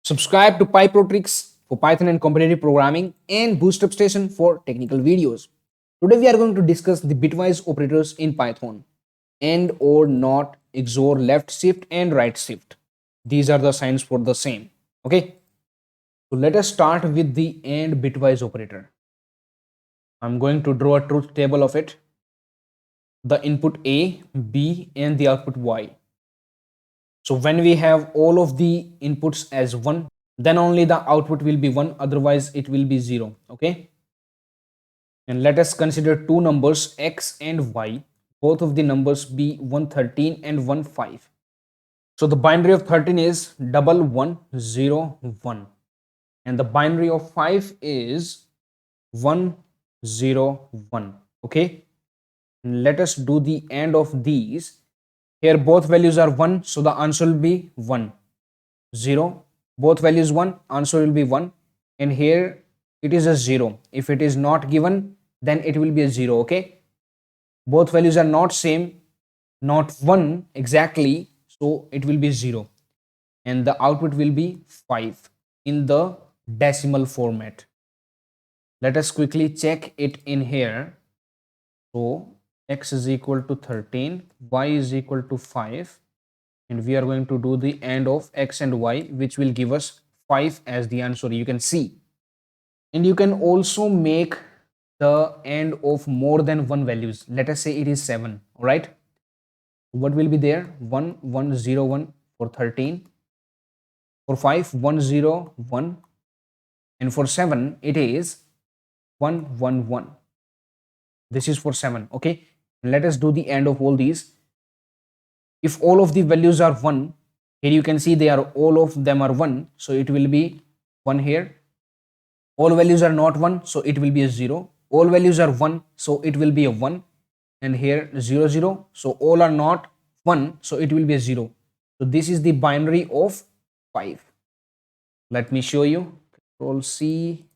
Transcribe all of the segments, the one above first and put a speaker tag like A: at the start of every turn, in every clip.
A: Subscribe to PyProTricks for Python and competitive programming and Bootstrap Station for technical videos. Today we are going to discuss the bitwise operators in Python. AND, OR, NOT, XOR, left shift and right shift. These are the signs for the same. Okay. So let us start with the AND bitwise operator. I'm going to draw a truth table of it. The input A, B and the output Y. So when we have all of the inputs as 1, then only the output will be 1, otherwise it will be 0. Okay. And let us consider two numbers x and y. Both of the numbers be 113 and 15. So the binary of 13 is 1101 and the binary of 5 is 101. Okay. And let us do the AND of these. Here both values are 1, so the answer will be 1. 0, both values 1, answer will be 1, and here it is a 0. If it is not given, then it will be a 0. Okay, both values are not same, not 1 exactly, so it will be 0, and the output will be 5 in the decimal format. Let us quickly check it in here. So x is equal to 13, y is equal to 5, and we are going to do the AND of x and y, which will give us 5 as the answer, you can see. And you can also make the AND of more than one values. Let us say it is 7. All right, what will be there? 1101 for 13, for 5 101, and for 7 it is 111. This is for 7. Okay, let us do the AND of all these. If all of the values are 1, here you can see they are, all of them are 1, so it will be 1 here. All values are not 1, so it will be a 0. All values are 1, so it will be a 1, and here 0 0, so all are not 1, so it will be a 0. So this is the binary of 5. Let me show you. Control C,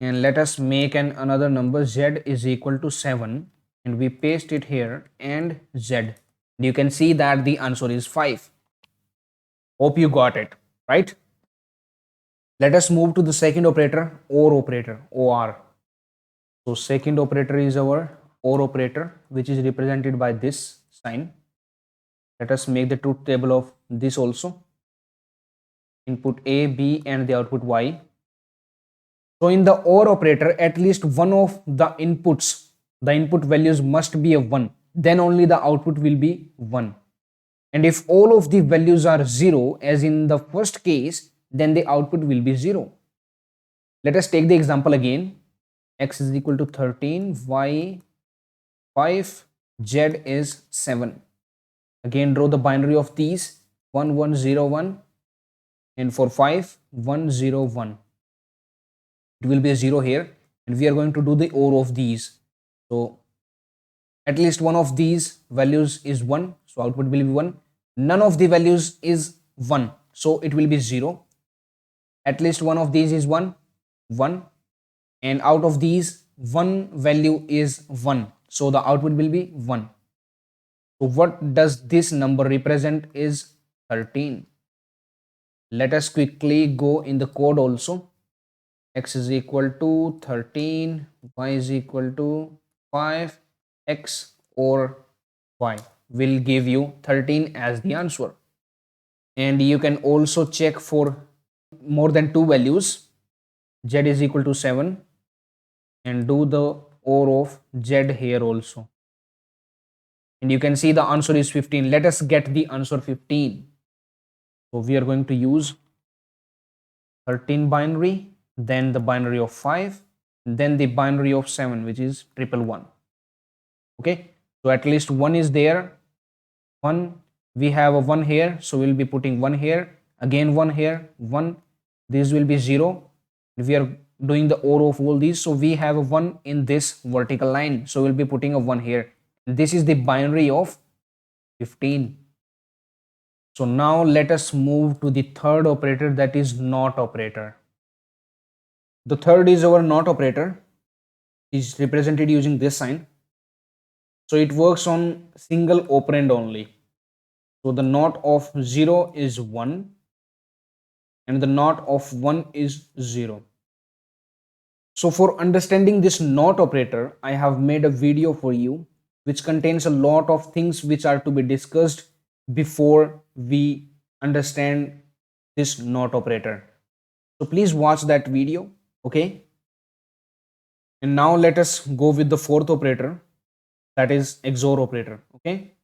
A: and let us make another number. Z is equal to 7, and we paste it here, and Z. You can see that the answer is 5. Hope you got it, right? Let us move to the second operator, OR operator, OR. So second operator is our OR operator, which is represented by this sign. Let us make the truth table of this also. Input A, B and the output Y. So in the OR operator, at least one of the inputs, the input values must be a 1. Then only the output will be 1. And if all of the values are 0, as in the first case, then the output will be 0. Let us take the example again. X is equal to 13, y 5, z is 7. Again draw the binary of these, 1101, and for 5 101. It will be a 0 here, and we are going to do the OR of these. So at least one of these values is 1, so output will be 1. None of the values is 1, so it will be 0. At least one of these is 1, and out of these one value is 1, so the output will be 1. So what does this number represent is 13. Let us quickly go in the code also. X is equal to 13, y is equal to 5, x or y will give you 13 as the answer. And you can also check for more than two values. Z is equal to 7, and do the OR of Z here also. And you can see the answer is 15. Let us get the answer 15. So we are going to use 13 binary, then the binary of 5, then the binary of 7, which is 111. Okay, so at least one is there. One, we have a 1 here, so we'll be putting 1 here, again 1 here, 1. This will be 0. We are doing the OR of all these, so we have a 1 in this vertical line, so we'll be putting a 1 here. This is the binary of 15. So now let us move to the third operator, that is NOT operator. The third is our NOT operator, is represented using this sign. So it works on single operand only. So the NOT of 0 is 1, and the NOT of 1 is 0. So for understanding this NOT operator, I have made a video for you which contains a lot of things which are to be discussed before we understand this NOT operator. So please watch that video, okay? And now let us go with the fourth operator, that is XOR operator, okay?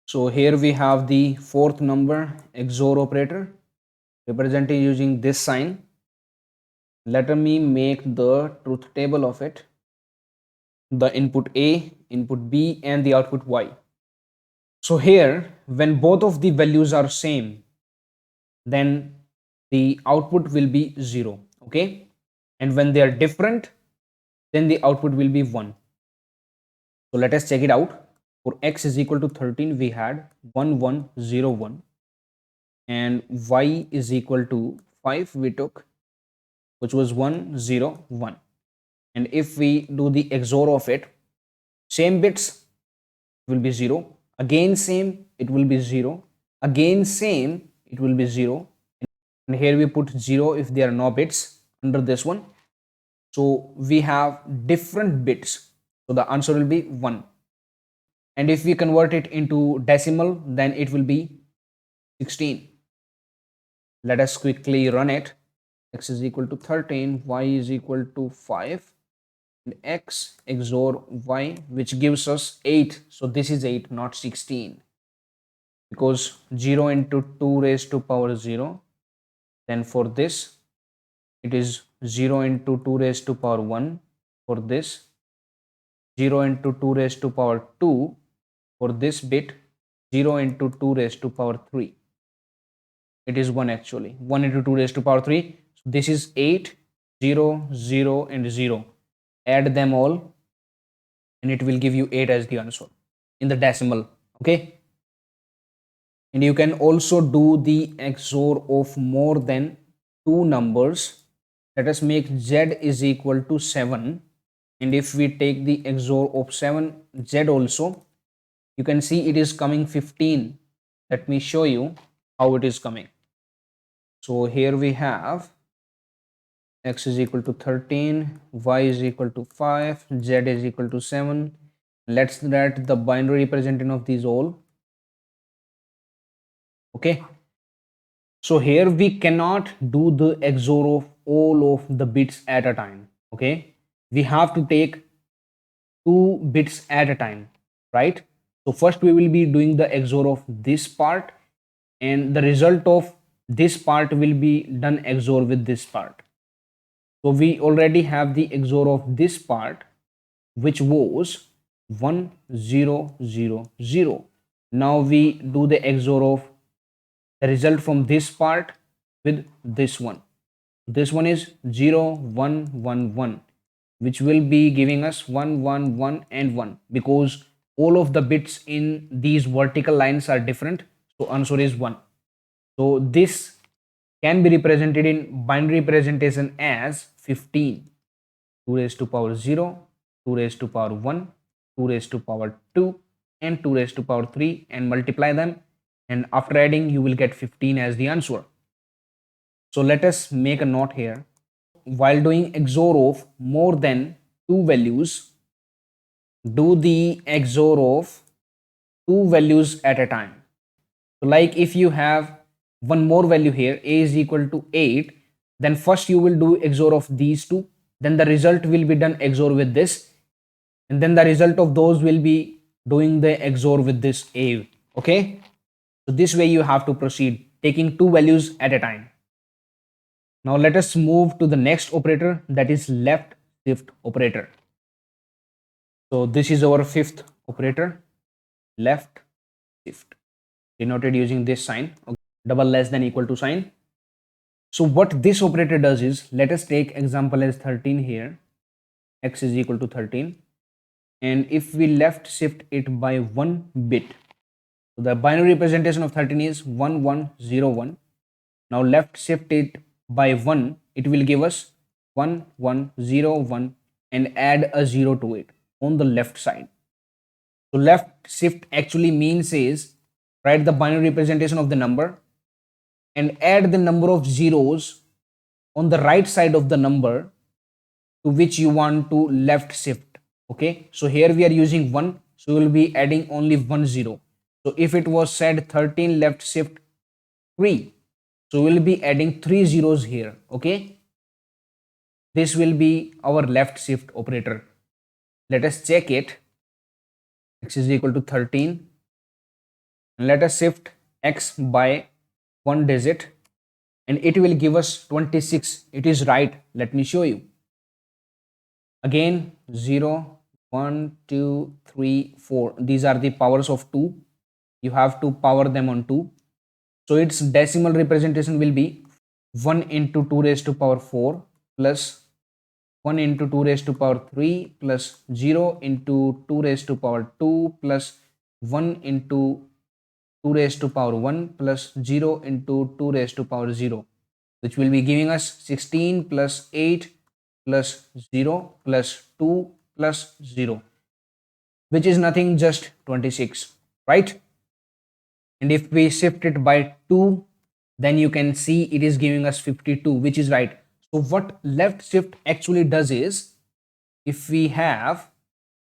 A: So here we have the fourth number XOR operator represented using this sign. Let me make the truth table of it. The input A, input B, and the output Y. So here, when both of the values are same, then the output will be 0, okay? And when they are different, then the output will be 1. So let us check it out. For x is equal to 13, we had 1, 1, 0, 1. And y is equal to 5, we took, which was 1, 0, 1. And if we do the XOR of it, same bits will be 0, again same, it will be 0, again same, it will be 0, and here we put 0 if there are no bits under this one. So we have different bits, so the answer will be 1. And if we convert it into decimal, then it will be 16. Let us quickly run it. X is equal to 13, y is equal to 5, and x XOR y, which gives us 8. So this is 8, not 16, because 0 into 2 raised to power 0. Then for this, it is 0 into 2 raised to power 1. For this, 0 into 2 raised to power 2. For this bit, 0 into 2 raised to power 3. It is 1 actually. 1 into 2 raised to power 3. So this is 8, 0, 0, and 0. Add them all, and it will give you 8 as the answer in the decimal, okay? And you can also do the XOR of more than 2 numbers. Let us make z is equal to 7, and if we take the XOR of 7 z also, you can see it is coming 15. Let me show you how it is coming. So here we have x is equal to 13, y is equal to 5, z is equal to 7. Let's write the binary representation of these all, okay? So here we cannot do the XOR of all of the bits at a time, okay? We have to take 2 bits at a time, right? So first we will be doing the XOR of this part, and the result of this part will be done XOR with this part. So we already have the XOR of this part, which was 1, 0, 0, 0. Now we do the XOR of the result from this part with this one. This one is 0, 1, 1, 1, which will be giving us 1, 1, 1, and 1, because all of the bits in these vertical lines are different. So answer is 1. So this can be represented in binary representation as 15. 2 raised to power 0, 2 raised to power 1, 2 raised to power 2, and 2 raised to power 3, and multiply them, and after adding you will get 15 as the answer. So let us make a note here. While doing XOR of more than 2 values, do the XOR of 2 values at a time. So like if you have one more value here, a is equal to 8, then first you will do XOR of these two, then the result will be done XOR with this, and then the result of those will be doing the XOR with this a, okay? So this way you have to proceed, taking 2 values at a time. Now let us move to the next operator, that is left shift operator. So this is our fifth operator, left shift, denoted using this sign, okay, double less than equal to sign. So what this operator does is, let us take example as 13 here, x is equal to 13, and if we left shift it by 1 bit, so the binary representation of 13 is 1, 1, 0, 1. Now left shift it by 1, it will give us 1, 1, 0, 1, and add a 0 to it on the left side. So left shift actually means is, write the binary representation of the number and add the number of zeros on the right side of the number to which you want to left shift. Okay, so here we are using 1, so we will be adding only 1 0. So if it was said 13 left shift 3, so we will be adding 3 zeros here. Okay, this will be our left shift operator. Let us check it. X is equal to 13. Let us shift X by 1 digit and it will give us 26. It is right. Let me show you. Again 0, 1, 2, 3, 4. These are the powers of 2. You have to power them on 2. So its decimal representation will be 1 into 2 raised to power 4 plus 1 into 2 raised to power 3 plus 0 into 2 raised to power 2 plus 1 into 2 raised to power 1 plus 0 into 2 raised to power 0, which will be giving us 16 plus 8 plus 0 plus 2 plus 0, which is nothing just 26, right? And if we shift it by 2, then you can see it is giving us 52, which is right. So what left shift actually does is, if we have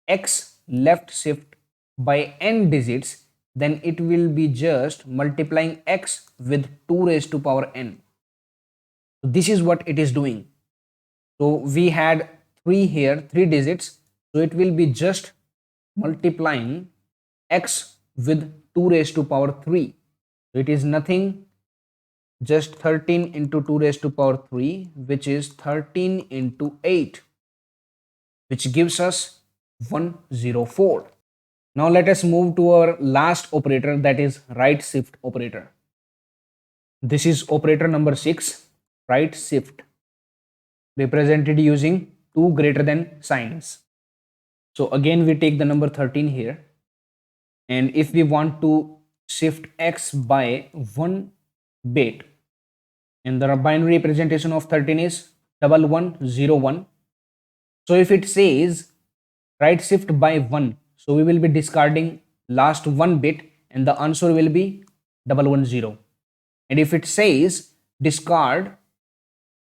A: X left shift by n digits, then it will be just multiplying X with 2 raised to power n. So this is what it is doing. So we had 3 here, 3 digits. So it will be just multiplying X with 2 raised to power 3. So it is nothing just 13 into 2 raised to power 3, which is 13 into 8, which gives us 104. Now let us move to our last operator, that is right shift operator. This is operator number 6, right shift, represented using 2 greater than signs. So again we take the number 13 here, and if we want to shift X by 1 bit, and the binary representation of 13 is 1101. So if it says right shift by 1, so we will be discarding last 1 bit and the answer will be 110. And if it says discard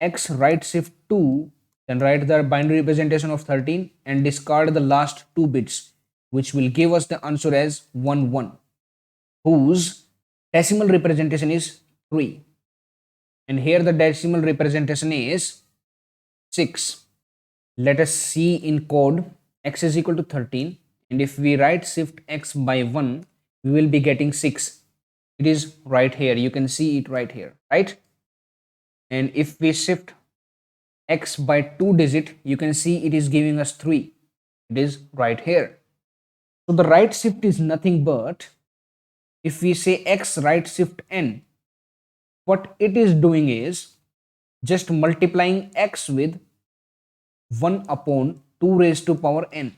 A: X right shift 2, then write the binary representation of 13 and discard the last 2 bits, which will give us the answer as 11, whose decimal representation is 3. And here the decimal representation is 6. Let us see in code. X is equal to 13, and if we write shift X by 1, we will be getting 6. It is right here. You can see it right here, right? And if we shift X by 2 digit, you can see it is giving us 3. It is right here. So the right shift is nothing but, if we say X right shift n, what it is doing is just multiplying X with 1 upon 2 raised to power n.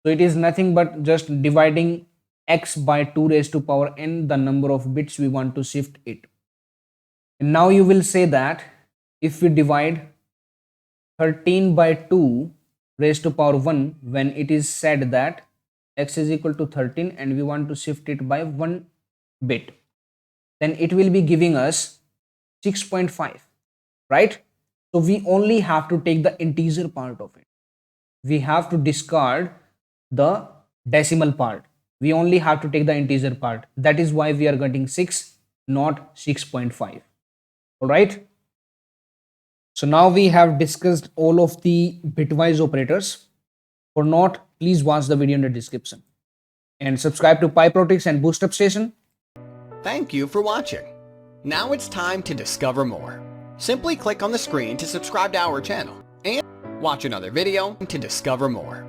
A: So it is nothing but just dividing X by 2 raised to power n, the number of bits we want to shift it. And now you will say that if we divide 13 by 2 raised to power 1, when it is said that X is equal to 13 and we want to shift it by 1 bit, then it will be giving us 6.5, right? So we only have to take the integer part of it. We have to discard the decimal part. We only have to take the integer part. That is why we are getting 6, not 6.5. All right. So now we have discussed all of the bitwise operators. For not, please watch the video in the description and subscribe to PyProtix and Boost Up Station.
B: Thank you for watching. Now it's time to discover more. Simply click on the screen to subscribe to our channel and watch another video to discover more.